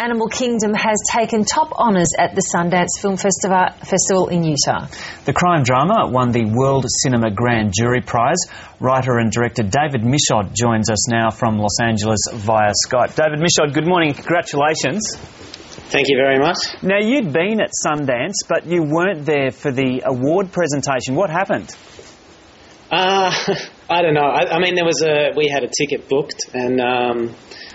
Animal Kingdom has taken top honours at the Sundance Film Festival in Utah. The crime drama won the World Cinema Grand Jury Prize. Writer and director David Michod joins us now from Los Angeles via Skype. David Michod, good morning. Congratulations. Thank you very much. Now, you'd been at Sundance, but you weren't there for the award presentation. What happened? I don't know. I mean, we had a ticket booked, and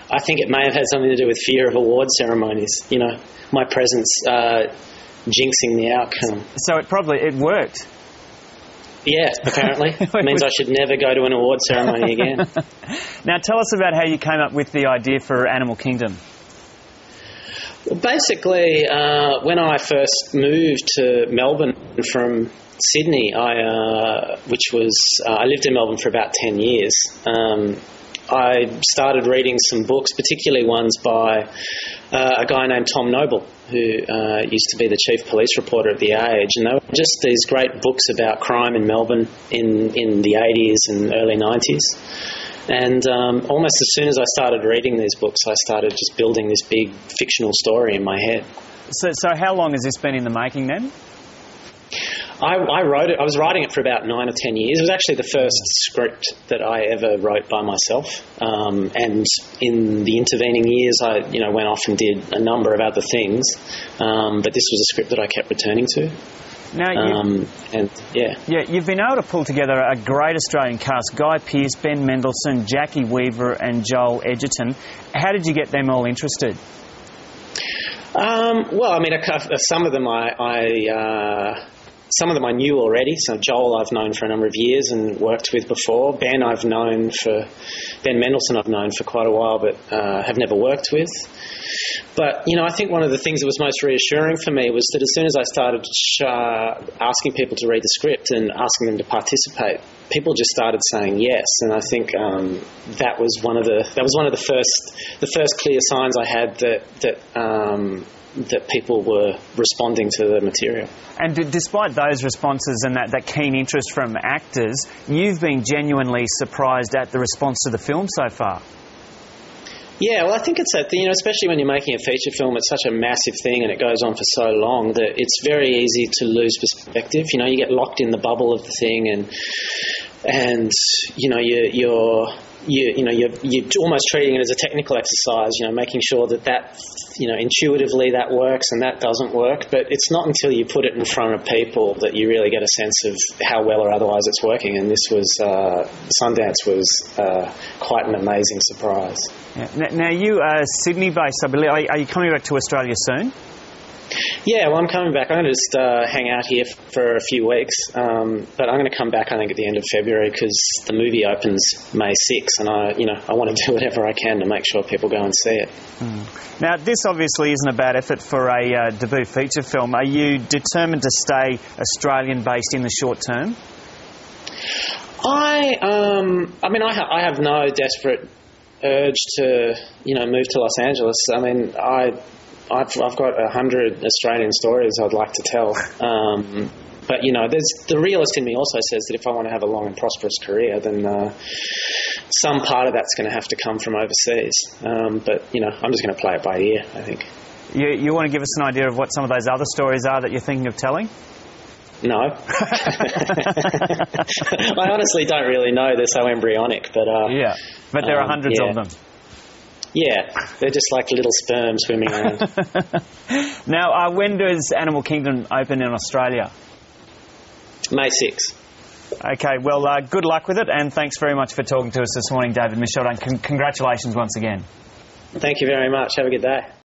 I think it may have had something to do with fear of award ceremonies. You know, my presence jinxing the outcome. So it worked. Yeah, apparently. It means I should never go to an award ceremony again. Now, tell us about how you came up with the idea for Animal Kingdom. Well, basically, when I first moved to Melbourne from Sydney, I lived in Melbourne for about 10 years. I started reading some books, particularly ones by a guy named Tom Noble, who used to be the chief police reporter at The Age, and they were just these great books about crime in Melbourne in the 80s and early 90s. And almost as soon as I started reading these books, I started just building this big fictional story in my head. So how long has this been in the making then? I wrote it. I was writing it for about 9 or 10 years. It was actually the first script that I ever wrote by myself. And in the intervening years, I went off and did a number of other things. But this was a script that I kept returning to. Now, you've been able to pull together a great Australian cast: Guy Pearce, Ben Mendelsohn, Jackie Weaver, and Joel Edgerton. How did you get them all interested? Well, I mean, some of them I knew already. So Joel I've known for a number of years and worked with before. Ben Mendelsohn I've known for quite a while, but have never worked with. But, I think one of the things that was most reassuring for me was that as soon as I started asking people to read the script and asking them to participate, people just started saying yes. And I think that was one of the first clear signs I had that people were responding to the material. And despite those responses and that keen interest from actors, you've been genuinely surprised at the response to the film so far. Yeah, well, I think it's that thing, especially when you're making a feature film, it's such a massive thing and it goes on for so long that it's very easy to lose perspective. You get locked in the bubble of the thing and you're almost treating it as a technical exercise, making sure that intuitively that works and that doesn't work. But it's not until you put it in front of people that you really get a sense of how well or otherwise it's working. And this was, Sundance was quite an amazing surprise. Yeah. Now, you are Sydney-based, I believe. Are you coming back to Australia soon? Yeah, well, I'm coming back. I'm going to just hang out here for a few weeks, but I'm going to come back, I think, at the end of February because the movie opens May 6th, and I want to do whatever I can to make sure people go and see it. Now, this obviously isn't a bad effort for a debut feature film. Are you determined to stay Australian-based in the short term? I have no desperate urge to, move to Los Angeles. I mean, I've got 100 Australian stories I'd like to tell. But, there's the realist in me also says that if I want to have a long and prosperous career, then some part of that's going to have to come from overseas. But, I'm just going to play it by ear, I think. You want to give us an idea of what some of those other stories are that you're thinking of telling? No. I honestly don't really know. They're so embryonic. But but there are hundreds of them. Yeah, they're just like little sperm swimming around. Now, when does Animal Kingdom open in Australia? May 6th. Okay, well, good luck with it, and thanks very much for talking to us this morning, David Michod, and congratulations once again. Thank you very much. Have a good day.